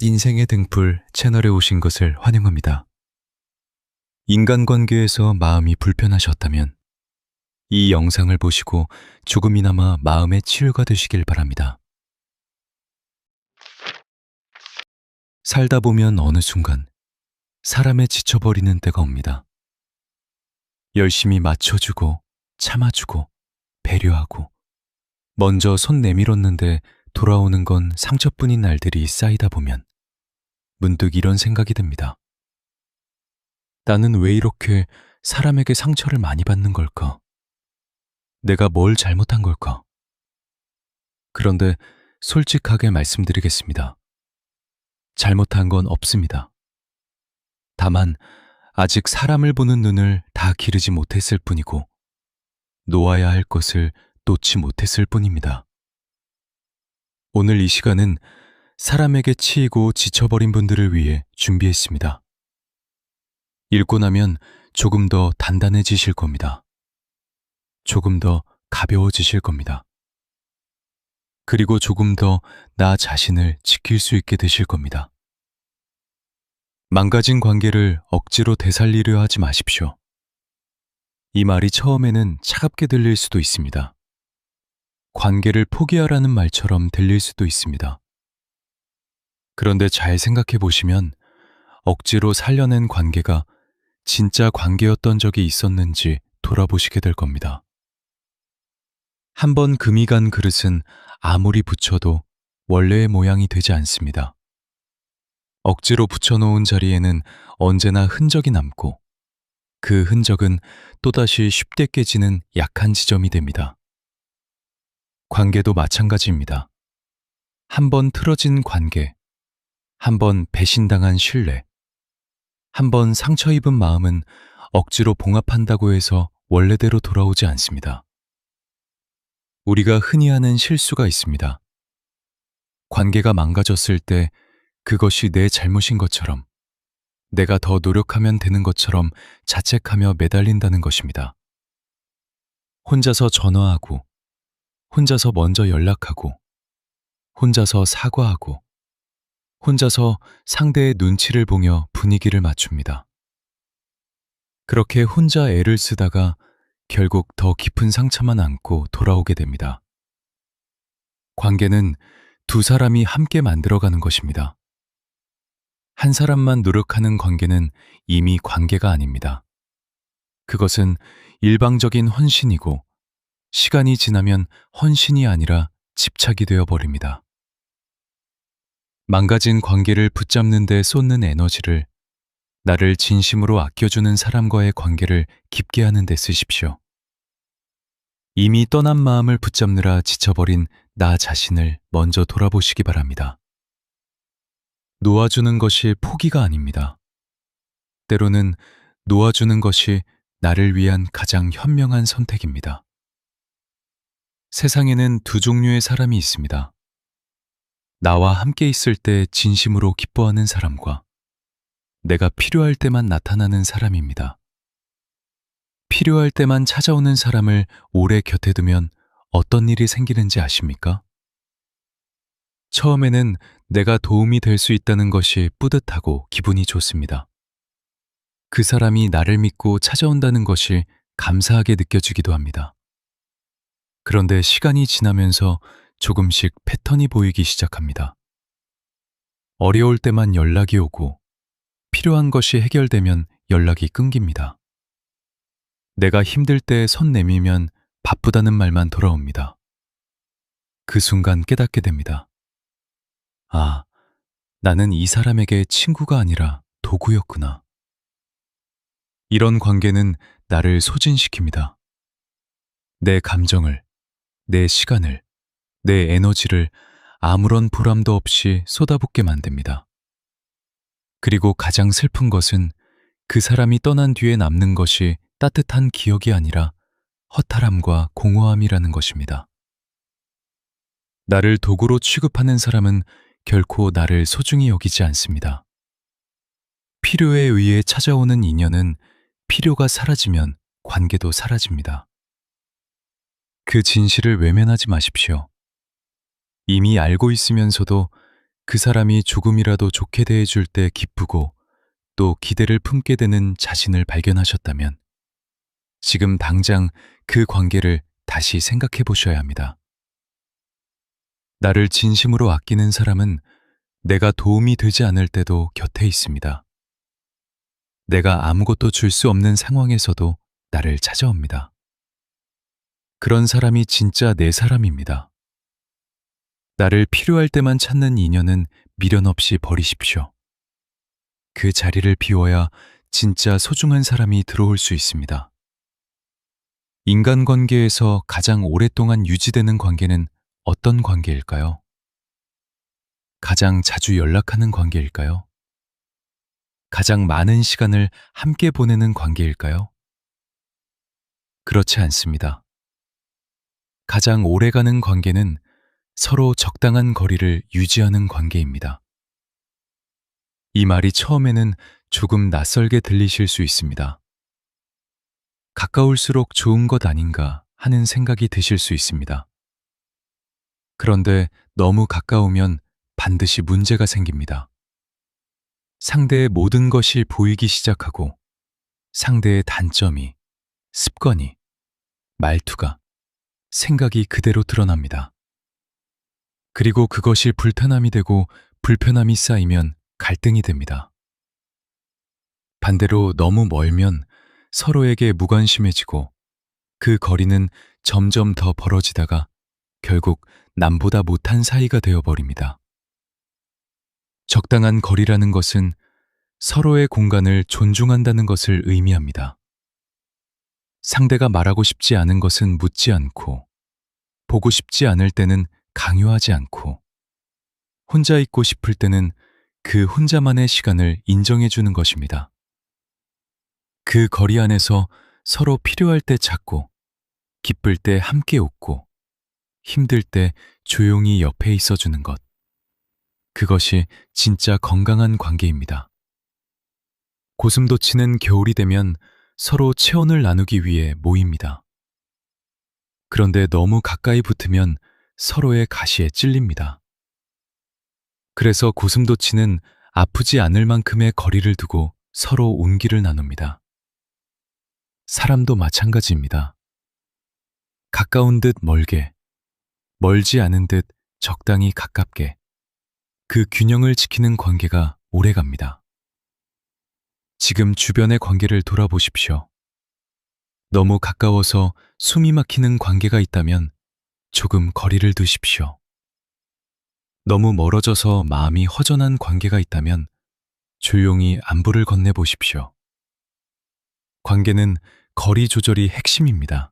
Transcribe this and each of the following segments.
인생의 등불 채널에 오신 것을 환영합니다. 인간관계에서 마음이 불편하셨다면 이 영상을 보시고 조금이나마 마음의 치유가 되시길 바랍니다. 살다 보면 어느 순간 사람에 지쳐버리는 때가 옵니다. 열심히 맞춰주고 참아주고 배려하고 먼저 손 내밀었는데 돌아오는 건 상처뿐인 날들이 쌓이다 보면 문득 이런 생각이 듭니다. 나는 왜 이렇게 사람에게 상처를 많이 받는 걸까? 내가 뭘 잘못한 걸까? 그런데 솔직하게 말씀드리겠습니다. 잘못한 건 없습니다. 다만 아직 사람을 보는 눈을 다 기르지 못했을 뿐이고 놓아야 할 것을 놓지 못했을 뿐입니다. 오늘 이 시간은 사람에게 치이고 지쳐버린 분들을 위해 준비했습니다. 읽고 나면 조금 더 단단해지실 겁니다. 조금 더 가벼워지실 겁니다. 그리고 조금 더 나 자신을 지킬 수 있게 되실 겁니다. 망가진 관계를 억지로 되살리려 하지 마십시오. 이 말이 처음에는 차갑게 들릴 수도 있습니다. 관계를 포기하라는 말처럼 들릴 수도 있습니다. 그런데 잘 생각해 보시면 억지로 살려낸 관계가 진짜 관계였던 적이 있었는지 돌아보시게 될 겁니다. 한번 금이 간 그릇은 아무리 붙여도 원래의 모양이 되지 않습니다. 억지로 붙여놓은 자리에는 언제나 흔적이 남고 그 흔적은 또다시 쉽게 깨지는 약한 지점이 됩니다. 관계도 마찬가지입니다. 한번 틀어진 관계, 한번 배신당한 신뢰, 한번 상처 입은 마음은 억지로 봉합한다고 해서 원래대로 돌아오지 않습니다. 우리가 흔히 하는 실수가 있습니다. 관계가 망가졌을 때 그것이 내 잘못인 것처럼, 내가 더 노력하면 되는 것처럼 자책하며 매달린다는 것입니다. 혼자서 전화하고, 혼자서 먼저 연락하고, 혼자서 사과하고, 혼자서 상대의 눈치를 보며 분위기를 맞춥니다. 그렇게 혼자 애를 쓰다가 결국 더 깊은 상처만 안고 돌아오게 됩니다. 관계는 두 사람이 함께 만들어가는 것입니다. 한 사람만 노력하는 관계는 이미 관계가 아닙니다. 그것은 일방적인 헌신이고 시간이 지나면 헌신이 아니라 집착이 되어버립니다. 망가진 관계를 붙잡는 데 쏟는 에너지를 나를 진심으로 아껴주는 사람과의 관계를 깊게 하는 데 쓰십시오. 이미 떠난 마음을 붙잡느라 지쳐버린 나 자신을 먼저 돌아보시기 바랍니다. 놓아주는 것이 포기가 아닙니다. 때로는 놓아주는 것이 나를 위한 가장 현명한 선택입니다. 세상에는 두 종류의 사람이 있습니다. 나와 함께 있을 때 진심으로 기뻐하는 사람과 내가 필요할 때만 나타나는 사람입니다. 필요할 때만 찾아오는 사람을 오래 곁에 두면 어떤 일이 생기는지 아십니까? 처음에는 내가 도움이 될 수 있다는 것이 뿌듯하고 기분이 좋습니다. 그 사람이 나를 믿고 찾아온다는 것이 감사하게 느껴지기도 합니다. 그런데 시간이 지나면서 조금씩 패턴이 보이기 시작합니다. 어려울 때만 연락이 오고 필요한 것이 해결되면 연락이 끊깁니다. 내가 힘들 때 손 내밀면 바쁘다는 말만 돌아옵니다. 그 순간 깨닫게 됩니다. 아, 나는 이 사람에게 친구가 아니라 도구였구나. 이런 관계는 나를 소진시킵니다. 내 감정을, 내 시간을, 내 에너지를 아무런 보람도 없이 쏟아붓게 만듭니다. 그리고 가장 슬픈 것은 그 사람이 떠난 뒤에 남는 것이 따뜻한 기억이 아니라 허탈함과 공허함이라는 것입니다. 나를 도구로 취급하는 사람은 결코 나를 소중히 여기지 않습니다. 필요에 의해 찾아오는 인연은 필요가 사라지면 관계도 사라집니다. 그 진실을 외면하지 마십시오. 이미 알고 있으면서도 그 사람이 조금이라도 좋게 대해줄 때 기쁘고 또 기대를 품게 되는 자신을 발견하셨다면 지금 당장 그 관계를 다시 생각해 보셔야 합니다. 나를 진심으로 아끼는 사람은 내가 도움이 되지 않을 때도 곁에 있습니다. 내가 아무것도 줄 수 없는 상황에서도 나를 찾아옵니다. 그런 사람이 진짜 내 사람입니다. 나를 필요할 때만 찾는 인연은 미련 없이 버리십시오. 그 자리를 비워야 진짜 소중한 사람이 들어올 수 있습니다. 인간관계에서 가장 오랫동안 유지되는 관계는 어떤 관계일까요? 가장 자주 연락하는 관계일까요? 가장 많은 시간을 함께 보내는 관계일까요? 그렇지 않습니다. 가장 오래가는 관계는 서로 적당한 거리를 유지하는 관계입니다. 이 말이 처음에는 조금 낯설게 들리실 수 있습니다. 가까울수록 좋은 것 아닌가 하는 생각이 드실 수 있습니다. 그런데 너무 가까우면 반드시 문제가 생깁니다. 상대의 모든 것이 보이기 시작하고 상대의 단점이, 습관이, 말투가, 생각이 그대로 드러납니다. 그리고 그것이 불편함이 되고 불편함이 쌓이면 갈등이 됩니다. 반대로 너무 멀면 서로에게 무관심해지고 그 거리는 점점 더 벌어지다가 결국 남보다 못한 사이가 되어버립니다. 적당한 거리라는 것은 서로의 공간을 존중한다는 것을 의미합니다. 상대가 말하고 싶지 않은 것은 묻지 않고, 보고 싶지 않을 때는 강요하지 않고, 혼자 있고 싶을 때는 그 혼자만의 시간을 인정해주는 것입니다. 그 거리 안에서 서로 필요할 때 찾고, 기쁠 때 함께 웃고, 힘들 때 조용히 옆에 있어주는 것. 그것이 진짜 건강한 관계입니다. 고슴도치는 겨울이 되면 서로 체온을 나누기 위해 모입니다. 그런데 너무 가까이 붙으면 서로의 가시에 찔립니다. 그래서 고슴도치는 아프지 않을 만큼의 거리를 두고 서로 온기를 나눕니다. 사람도 마찬가지입니다. 가까운 듯 멀게, 멀지 않은 듯 적당히 가깝게, 그 균형을 지키는 관계가 오래갑니다. 지금 주변의 관계를 돌아보십시오. 너무 가까워서 숨이 막히는 관계가 있다면 조금 거리를 두십시오. 너무 멀어져서 마음이 허전한 관계가 있다면 조용히 안부를 건네보십시오. 관계는 거리 조절이 핵심입니다.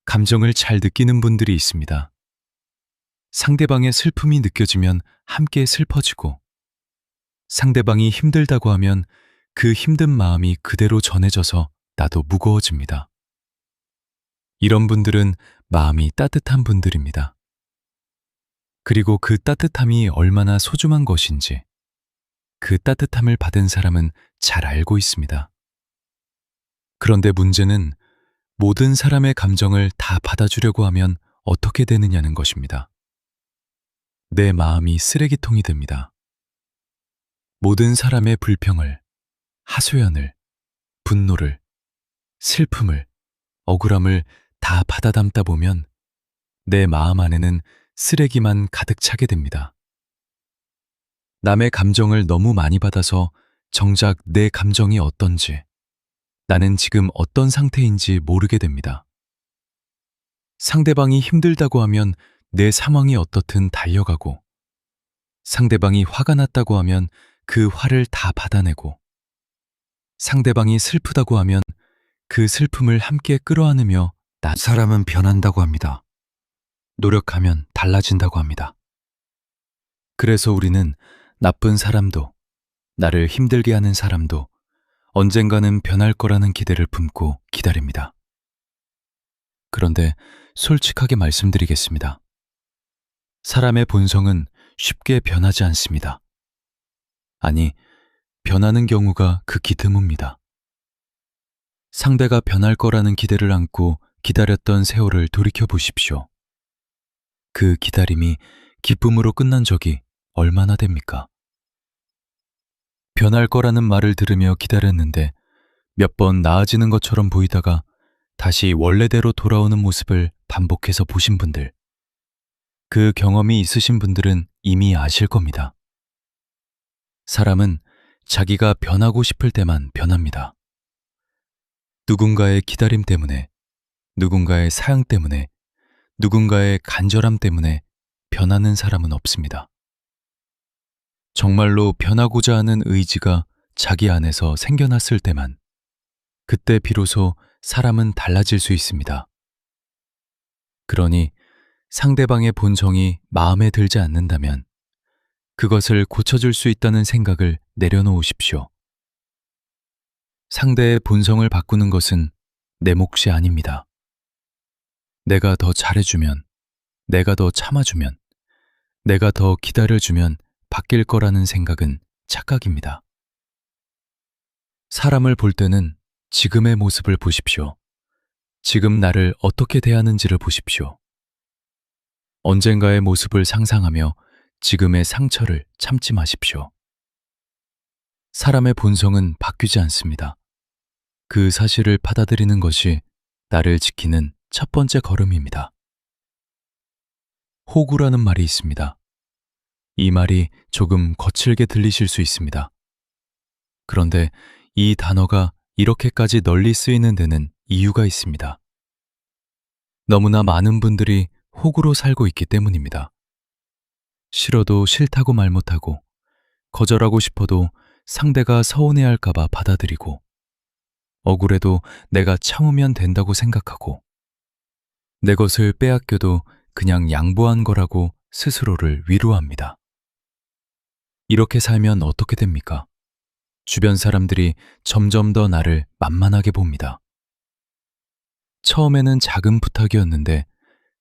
감정을 잘 느끼는 분들이 있습니다. 상대방의 슬픔이 느껴지면 함께 슬퍼지고, 상대방이 힘들다고 하면 그 힘든 마음이 그대로 전해져서 나도 무거워집니다. 이런 분들은 마음이 따뜻한 분들입니다. 그리고 그 따뜻함이 얼마나 소중한 것인지 그 따뜻함을 받은 사람은 잘 알고 있습니다. 그런데 문제는 모든 사람의 감정을 다 받아주려고 하면 어떻게 되느냐는 것입니다. 내 마음이 쓰레기통이 됩니다. 모든 사람의 불평을, 하소연을, 분노를, 슬픔을, 억울함을 다 받아 담다 보면 내 마음 안에는 쓰레기만 가득 차게 됩니다. 남의 감정을 너무 많이 받아서 정작 내 감정이 어떤지, 나는 지금 어떤 상태인지 모르게 됩니다. 상대방이 힘들다고 하면 내 상황이 어떻든 달려가고, 상대방이 화가 났다고 하면 그 화를 다 받아내고, 상대방이 슬프다고 하면 그 슬픔을 함께 끌어안으며 사람은 변한다고 합니다. 노력하면 달라진다고 합니다. 그래서 우리는 나쁜 사람도, 나를 힘들게 하는 사람도 언젠가는 변할 거라는 기대를 품고 기다립니다. 그런데 솔직하게 말씀드리겠습니다. 사람의 본성은 쉽게 변하지 않습니다. 아니, 변하는 경우가 극히 드뭅니다. 상대가 변할 거라는 기대를 안고 기다렸던 세월을 돌이켜 보십시오. 그 기다림이 기쁨으로 끝난 적이 얼마나 됩니까? 변할 거라는 말을 들으며 기다렸는데 몇 번 나아지는 것처럼 보이다가 다시 원래대로 돌아오는 모습을 반복해서 보신 분들, 그 경험이 있으신 분들은 이미 아실 겁니다. 사람은 자기가 변하고 싶을 때만 변합니다. 누군가의 기다림 때문에, 누군가의 사양 때문에, 누군가의 간절함 때문에 변하는 사람은 없습니다. 정말로 변하고자 하는 의지가 자기 안에서 생겨났을 때만, 그때 비로소 사람은 달라질 수 있습니다. 그러니 상대방의 본성이 마음에 들지 않는다면 그것을 고쳐줄 수 있다는 생각을 내려놓으십시오. 상대의 본성을 바꾸는 것은 내 몫이 아닙니다. 내가 더 잘해주면, 내가 더 참아주면, 내가 더 기다려주면 바뀔 거라는 생각은 착각입니다. 사람을 볼 때는 지금의 모습을 보십시오. 지금 나를 어떻게 대하는지를 보십시오. 언젠가의 모습을 상상하며 지금의 상처를 참지 마십시오. 사람의 본성은 바뀌지 않습니다. 그 사실을 받아들이는 것이 나를 지키는 첫 번째 걸음입니다. 호구라는 말이 있습니다. 이 말이 조금 거칠게 들리실 수 있습니다. 그런데 이 단어가 이렇게까지 널리 쓰이는 데는 이유가 있습니다. 너무나 많은 분들이 호구로 살고 있기 때문입니다. 싫어도 싫다고 말 못하고, 거절하고 싶어도 상대가 서운해할까봐 받아들이고, 억울해도 내가 참으면 된다고 생각하고, 내 것을 빼앗겨도 그냥 양보한 거라고 스스로를 위로합니다. 이렇게 살면 어떻게 됩니까? 주변 사람들이 점점 더 나를 만만하게 봅니다. 처음에는 작은 부탁이었는데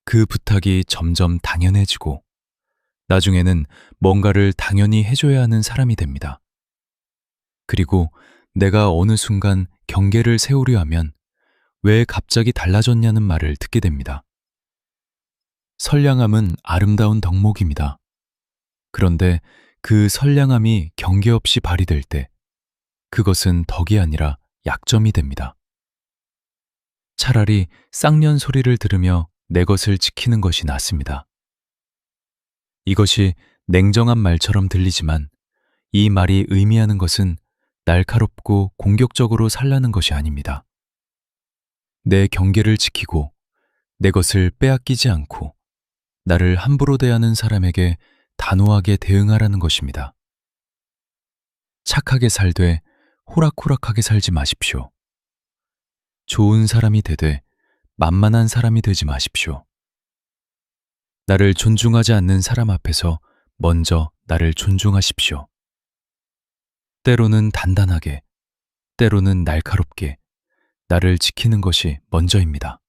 그 부탁이 점점 당연해지고 나중에는 뭔가를 당연히 해줘야 하는 사람이 됩니다. 그리고 내가 어느 순간 경계를 세우려 하면 왜 갑자기 달라졌냐는 말을 듣게 됩니다. 선량함은 아름다운 덕목입니다. 그런데 그 선량함이 경계 없이 발휘될 때 그것은 덕이 아니라 약점이 됩니다. 차라리 쌍년 소리를 들으며 내 것을 지키는 것이 낫습니다. 이것이 냉정한 말처럼 들리지만 이 말이 의미하는 것은 날카롭고 공격적으로 살라는 것이 아닙니다. 내 경계를 지키고 내 것을 빼앗기지 않고 나를 함부로 대하는 사람에게 단호하게 대응하라는 것입니다. 착하게 살되 호락호락하게 살지 마십시오. 좋은 사람이 되되 만만한 사람이 되지 마십시오. 나를 존중하지 않는 사람 앞에서 먼저 나를 존중하십시오. 때로는 단단하게, 때로는 날카롭게 나를 지키는 것이 먼저입니다.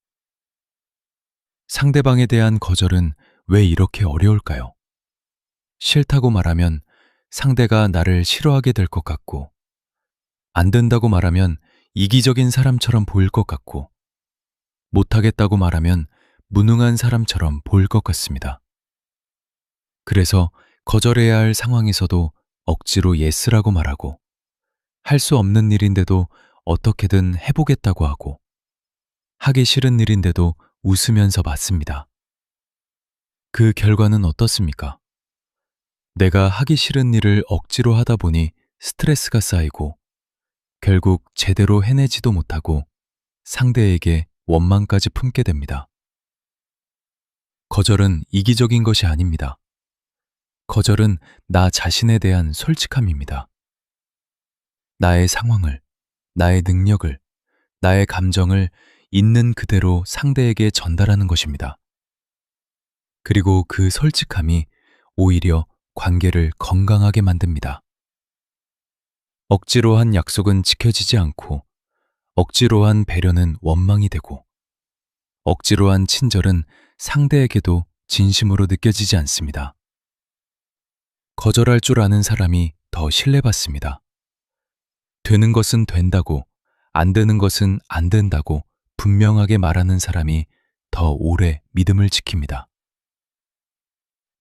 상대방에 대한 거절은 왜 이렇게 어려울까요? 싫다고 말하면 상대가 나를 싫어하게 될 것 같고, 안 된다고 말하면 이기적인 사람처럼 보일 것 같고, 못하겠다고 말하면 무능한 사람처럼 보일 것 같습니다. 그래서 거절해야 할 상황에서도 억지로 예스라고 말하고, 할 수 없는 일인데도 어떻게든 해보겠다고 하고, 하기 싫은 일인데도 웃으면서 받습니다. 그 결과는 어떻습니까? 내가 하기 싫은 일을 억지로 하다 보니 스트레스가 쌓이고, 결국 제대로 해내지도 못하고 상대에게 원망까지 품게 됩니다. 거절은 이기적인 것이 아닙니다. 거절은 나 자신에 대한 솔직함입니다. 나의 상황을, 나의 능력을, 나의 감정을 있는 그대로 상대에게 전달하는 것입니다. 그리고 그 솔직함이 오히려 관계를 건강하게 만듭니다. 억지로 한 약속은 지켜지지 않고, 억지로 한 배려는 원망이 되고, 억지로 한 친절은 상대에게도 진심으로 느껴지지 않습니다. 거절할 줄 아는 사람이 더 신뢰받습니다. 되는 것은 된다고, 안 되는 것은 안 된다고 분명하게 말하는 사람이 더 오래 믿음을 지킵니다.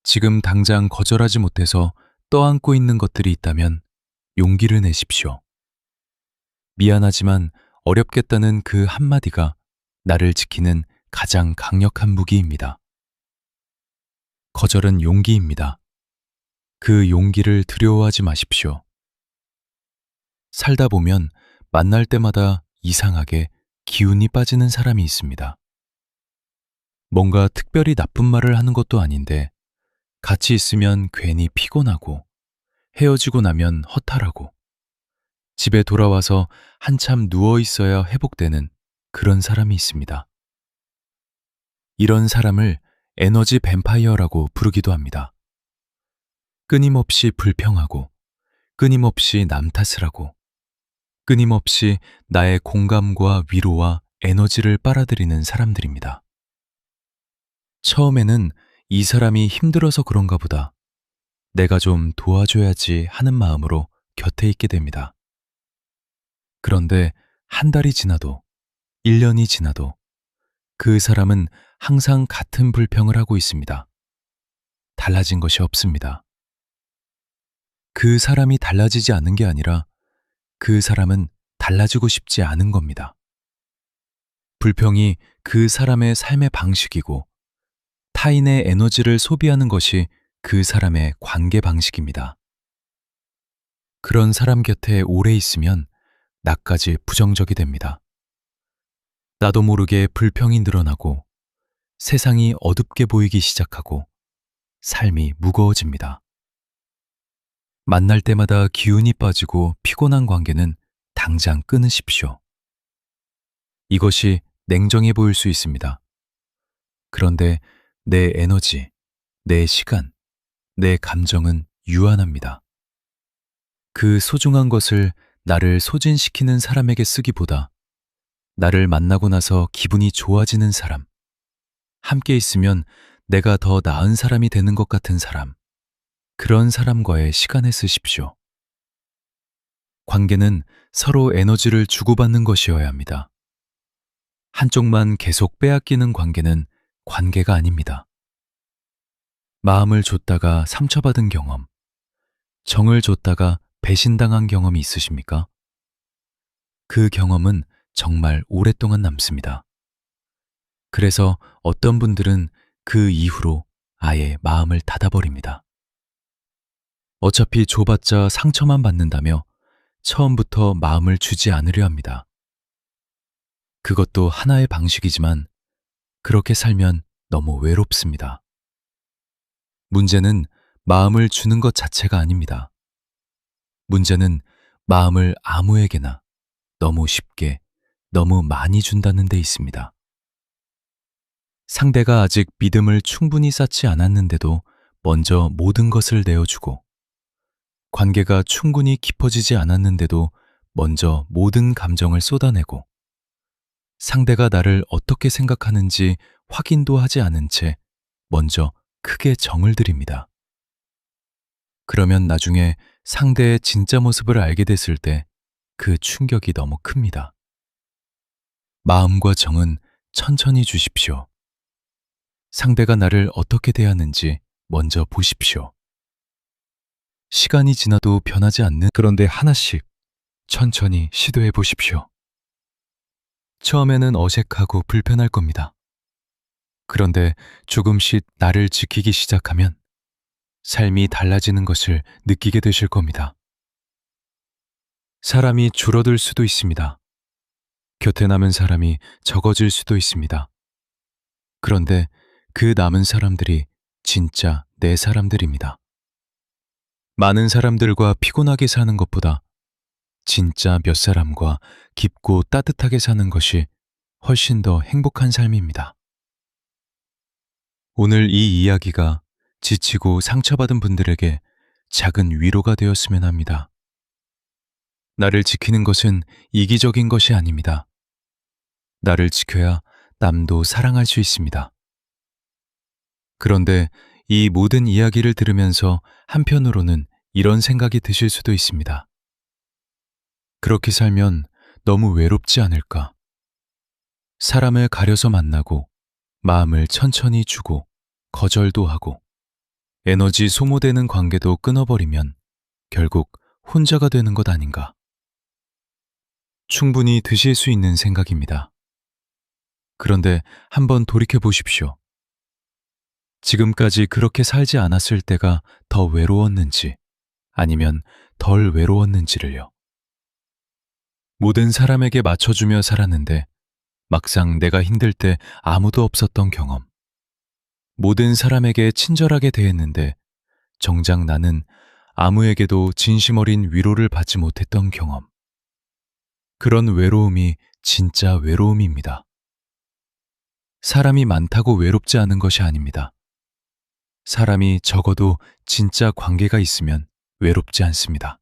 지금 당장 거절하지 못해서 떠안고 있는 것들이 있다면 용기를 내십시오. 미안하지만 어렵겠다는 그 한마디가 나를 지키는 가장 강력한 무기입니다. 거절은 용기입니다. 그 용기를 두려워하지 마십시오. 살다 보면 만날 때마다 이상하게 기운이 빠지는 사람이 있습니다. 뭔가 특별히 나쁜 말을 하는 것도 아닌데 같이 있으면 괜히 피곤하고 헤어지고 나면 허탈하고 집에 돌아와서 한참 누워 있어야 회복되는 그런 사람이 있습니다. 이런 사람을 에너지 뱀파이어라고 부르기도 합니다. 끊임없이 불평하고 끊임없이 남 탓을 하고 끊임없이 나의 공감과 위로와 에너지를 빨아들이는 사람들입니다. 처음에는 이 사람이 힘들어서 그런가 보다. 내가 좀 도와줘야지 하는 마음으로 곁에 있게 됩니다. 그런데 한 달이 지나도 1년이 지나도 그 사람은 항상 같은 불평을 하고 있습니다. 달라진 것이 없습니다. 그 사람이 달라지지 않은 게 아니라 그 사람은 달라지고 싶지 않은 겁니다. 불평이 그 사람의 삶의 방식이고 타인의 에너지를 소비하는 것이 그 사람의 관계 방식입니다. 그런 사람 곁에 오래 있으면 나까지 부정적이 됩니다. 나도 모르게 불평이 늘어나고 세상이 어둡게 보이기 시작하고 삶이 무거워집니다. 만날 때마다 기운이 빠지고 피곤한 관계는 당장 끊으십시오. 이것이 냉정해 보일 수 있습니다. 그런데 내 에너지, 내 시간, 내 감정은 유한합니다. 그 소중한 것을 나를 소진시키는 사람에게 쓰기보다 나를 만나고 나서 기분이 좋아지는 사람, 함께 있으면 내가 더 나은 사람이 되는 것 같은 사람, 그런 사람과의 시간을 쓰십시오. 관계는 서로 에너지를 주고받는 것이어야 합니다. 한쪽만 계속 빼앗기는 관계는 관계가 아닙니다. 마음을 줬다가 상처받은 경험, 정을 줬다가 배신당한 경험이 있으십니까? 그 경험은 정말 오랫동안 남습니다. 그래서 어떤 분들은 그 이후로 아예 마음을 닫아버립니다. 어차피 줘봤자 상처만 받는다며 처음부터 마음을 주지 않으려 합니다. 그것도 하나의 방식이지만 그렇게 살면 너무 외롭습니다. 문제는 마음을 주는 것 자체가 아닙니다. 문제는 마음을 아무에게나 너무 쉽게, 너무 많이 준다는 데 있습니다. 상대가 아직 믿음을 충분히 쌓지 않았는데도 먼저 모든 것을 내어주고, 관계가 충분히 깊어지지 않았는데도 먼저 모든 감정을 쏟아내고, 상대가 나를 어떻게 생각하는지 확인도 하지 않은 채 먼저 크게 정을 들입니다. 그러면 나중에 상대의 진짜 모습을 알게 됐을 때 그 충격이 너무 큽니다. 마음과 정은 천천히 주십시오. 상대가 나를 어떻게 대하는지 먼저 보십시오. 시간이 지나도 변하지 않는 그런데 하나씩 천천히 시도해 보십시오. 처음에는 어색하고 불편할 겁니다. 그런데 조금씩 나를 지키기 시작하면 삶이 달라지는 것을 느끼게 되실 겁니다. 사람이 줄어들 수도 있습니다. 곁에 남은 사람이 적어질 수도 있습니다. 그런데 그 남은 사람들이 진짜 내 사람들입니다. 많은 사람들과 피곤하게 사는 것보다 진짜 몇 사람과 깊고 따뜻하게 사는 것이 훨씬 더 행복한 삶입니다. 오늘 이 이야기가 지치고 상처받은 분들에게 작은 위로가 되었으면 합니다. 나를 지키는 것은 이기적인 것이 아닙니다. 나를 지켜야 남도 사랑할 수 있습니다. 그런데 이 모든 이야기를 들으면서 한편으로는 이런 생각이 드실 수도 있습니다. 그렇게 살면 너무 외롭지 않을까? 사람을 가려서 만나고 마음을 천천히 주고 거절도 하고 에너지 소모되는 관계도 끊어버리면 결국 혼자가 되는 것 아닌가. 충분히 드실 수 있는 생각입니다. 그런데 한번 돌이켜 보십시오. 지금까지 그렇게 살지 않았을 때가 더 외로웠는지 아니면 덜 외로웠는지를요. 모든 사람에게 맞춰주며 살았는데 막상 내가 힘들 때 아무도 없었던 경험. 모든 사람에게 친절하게 대했는데 정작 나는 아무에게도 진심 어린 위로를 받지 못했던 경험. 그런 외로움이 진짜 외로움입니다. 사람이 많다고 외롭지 않은 것이 아닙니다. 사람이 적어도 진짜 관계가 있으면 외롭지 않습니다.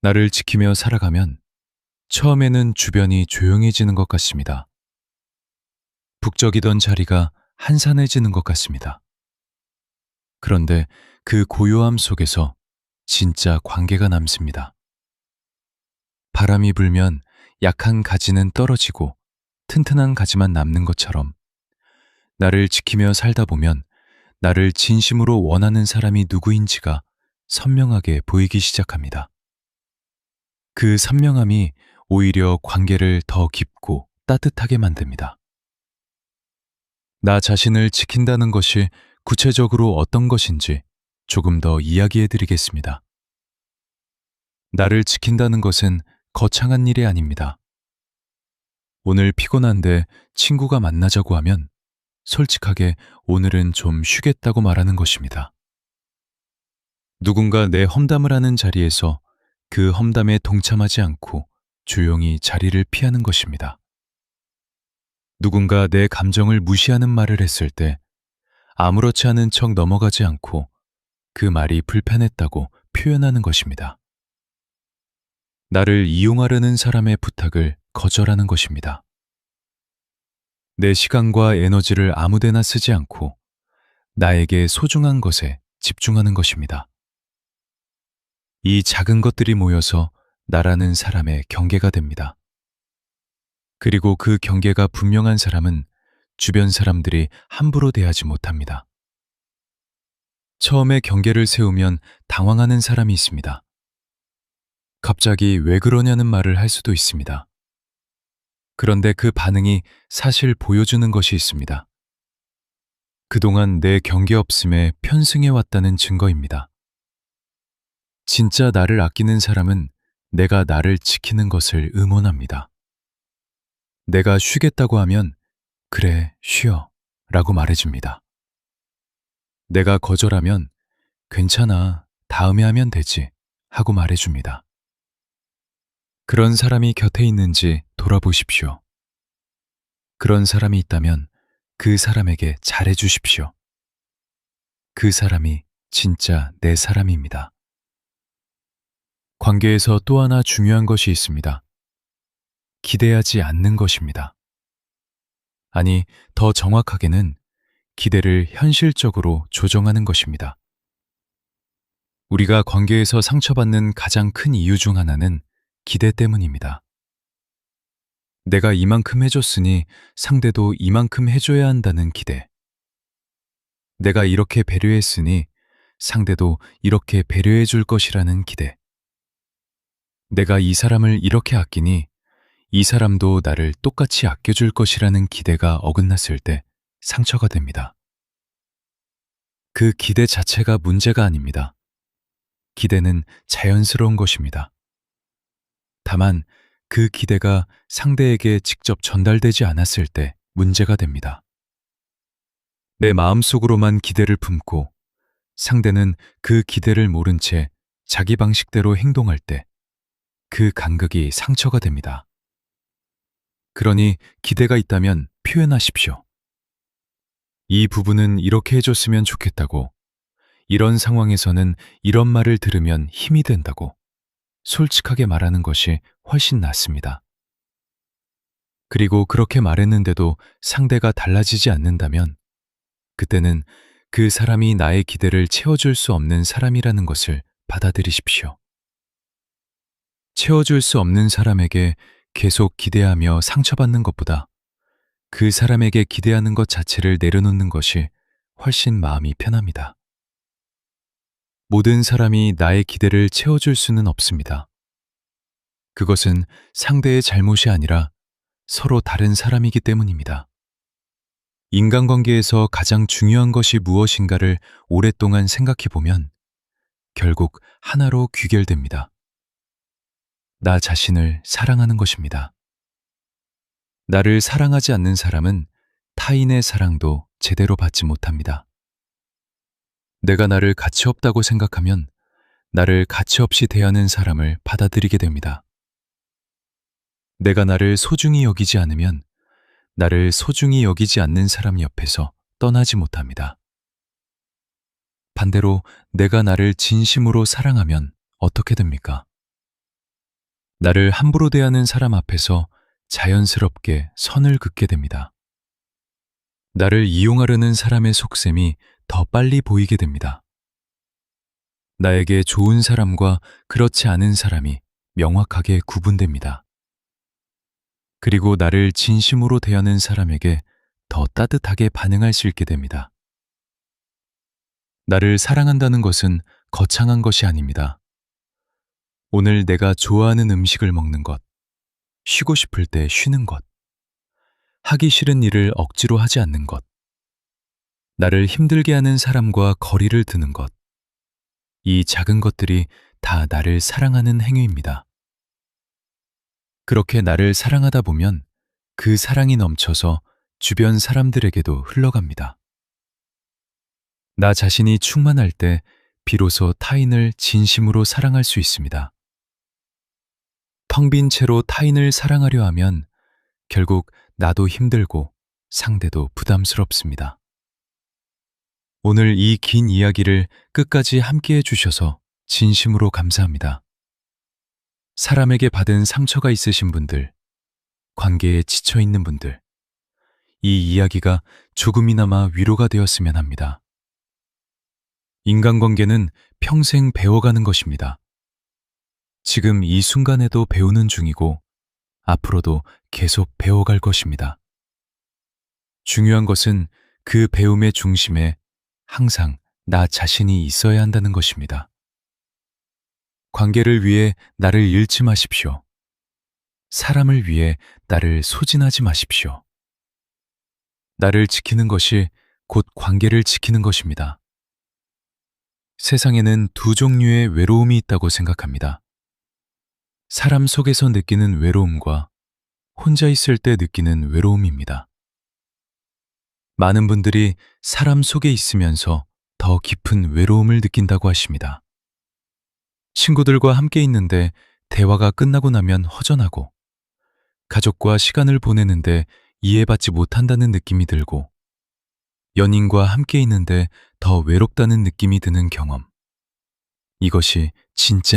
나를 지키며 살아가면 처음에는 주변이 조용해지는 것 같습니다. 북적이던 자리가 한산해지는 것 같습니다. 그런데 그 고요함 속에서 진짜 관계가 남습니다. 바람이 불면 약한 가지는 떨어지고 튼튼한 가지만 남는 것처럼 나를 지키며 살다 보면 나를 진심으로 원하는 사람이 누구인지가 선명하게 보이기 시작합니다. 그 선명함이 오히려 관계를 더 깊고 따뜻하게 만듭니다. 나 자신을 지킨다는 것이 구체적으로 어떤 것인지 조금 더 이야기해 드리겠습니다. 나를 지킨다는 것은 거창한 일이 아닙니다. 오늘 피곤한데 친구가 만나자고 하면 솔직하게 오늘은 좀 쉬겠다고 말하는 것입니다. 누군가 내 험담을 하는 자리에서 그 험담에 동참하지 않고 조용히 자리를 피하는 것입니다. 누군가 내 감정을 무시하는 말을 했을 때 아무렇지 않은 척 넘어가지 않고 그 말이 불편했다고 표현하는 것입니다. 나를 이용하려는 사람의 부탁을 거절하는 것입니다. 내 시간과 에너지를 아무데나 쓰지 않고 나에게 소중한 것에 집중하는 것입니다. 이 작은 것들이 모여서 나라는 사람의 경계가 됩니다. 그리고 그 경계가 분명한 사람은 주변 사람들이 함부로 대하지 못합니다. 처음에 경계를 세우면 당황하는 사람이 있습니다. 갑자기 왜 그러냐는 말을 할 수도 있습니다. 그런데 그 반응이 사실 보여주는 것이 있습니다. 그동안 내 경계 없음에 편승해 왔다는 증거입니다. 진짜 나를 아끼는 사람은 내가 나를 지키는 것을 응원합니다. 내가 쉬겠다고 하면 그래, 쉬어 라고 말해줍니다. 내가 거절하면 괜찮아, 다음에 하면 되지 하고 말해줍니다. 그런 사람이 곁에 있는지 돌아보십시오. 그런 사람이 있다면 그 사람에게 잘해주십시오. 그 사람이 진짜 내 사람입니다. 관계에서 또 하나 중요한 것이 있습니다. 기대하지 않는 것입니다. 아니, 더 정확하게는 기대를 현실적으로 조정하는 것입니다. 우리가 관계에서 상처받는 가장 큰 이유 중 하나는 기대 때문입니다. 내가 이만큼 해줬으니 상대도 이만큼 해줘야 한다는 기대. 내가 이렇게 배려했으니 상대도 이렇게 배려해 줄 것이라는 기대. 내가 이 사람을 이렇게 아끼니 이 사람도 나를 똑같이 아껴줄 것이라는 기대가 어긋났을 때 상처가 됩니다. 그 기대 자체가 문제가 아닙니다. 기대는 자연스러운 것입니다. 다만 그 기대가 상대에게 직접 전달되지 않았을 때 문제가 됩니다. 내 마음속으로만 기대를 품고 상대는 그 기대를 모른 채 자기 방식대로 행동할 때 그 간극이 상처가 됩니다. 그러니 기대가 있다면 표현하십시오. 이 부분은 이렇게 해줬으면 좋겠다고, 이런 상황에서는 이런 말을 들으면 힘이 된다고 솔직하게 말하는 것이 훨씬 낫습니다. 그리고 그렇게 말했는데도 상대가 달라지지 않는다면 그때는 그 사람이 나의 기대를 채워줄 수 없는 사람이라는 것을 받아들이십시오. 채워줄 수 없는 사람에게 계속 기대하며 상처받는 것보다 그 사람에게 기대하는 것 자체를 내려놓는 것이 훨씬 마음이 편합니다. 모든 사람이 나의 기대를 채워줄 수는 없습니다. 그것은 상대의 잘못이 아니라 서로 다른 사람이기 때문입니다. 인간관계에서 가장 중요한 것이 무엇인가를 오랫동안 생각해 보면 결국 하나로 귀결됩니다. 나 자신을 사랑하는 것입니다. 나를 사랑하지 않는 사람은 타인의 사랑도 제대로 받지 못합니다. 내가 나를 가치 없다고 생각하면 나를 가치 없이 대하는 사람을 받아들이게 됩니다. 내가 나를 소중히 여기지 않으면 나를 소중히 여기지 않는 사람 옆에서 떠나지 못합니다. 반대로 내가 나를 진심으로 사랑하면 어떻게 됩니까? 나를 함부로 대하는 사람 앞에서 자연스럽게 선을 긋게 됩니다. 나를 이용하려는 사람의 속셈이 더 빨리 보이게 됩니다. 나에게 좋은 사람과 그렇지 않은 사람이 명확하게 구분됩니다. 그리고 나를 진심으로 대하는 사람에게 더 따뜻하게 반응할 수 있게 됩니다. 나를 사랑한다는 것은 거창한 것이 아닙니다. 오늘 내가 좋아하는 음식을 먹는 것, 쉬고 싶을 때 쉬는 것, 하기 싫은 일을 억지로 하지 않는 것, 나를 힘들게 하는 사람과 거리를 두는 것, 이 작은 것들이 다 나를 사랑하는 행위입니다. 그렇게 나를 사랑하다 보면 그 사랑이 넘쳐서 주변 사람들에게도 흘러갑니다. 나 자신이 충만할 때 비로소 타인을 진심으로 사랑할 수 있습니다. 텅 빈 채로 타인을 사랑하려 하면 결국 나도 힘들고 상대도 부담스럽습니다. 오늘 이 긴 이야기를 끝까지 함께 해주셔서 진심으로 감사합니다. 사람에게 받은 상처가 있으신 분들, 관계에 지쳐있는 분들, 이 이야기가 조금이나마 위로가 되었으면 합니다. 인간관계는 평생 배워가는 것입니다. 지금 이 순간에도 배우는 중이고 앞으로도 계속 배워갈 것입니다. 중요한 것은 그 배움의 중심에 항상 나 자신이 있어야 한다는 것입니다. 관계를 위해 나를 잃지 마십시오. 사람을 위해 나를 소진하지 마십시오. 나를 지키는 것이 곧 관계를 지키는 것입니다. 세상에는 두 종류의 외로움이 있다고 생각합니다. 사람 속에서 느끼는 외로움과 혼자 있을 때 느끼는 외로움입니다. 많은 분들이 사람 속에 있으면서 더 깊은 외로움을 느낀다고 하십니다. 친구들과 함께 있는데 대화가 끝나고 나면 허전하고, 가족과 시간을 보내는데 이해받지 못한다는 느낌이 들고, 연인과 함께 있는데 더 외롭다는 느낌이 드는 경험. 이것이 진짜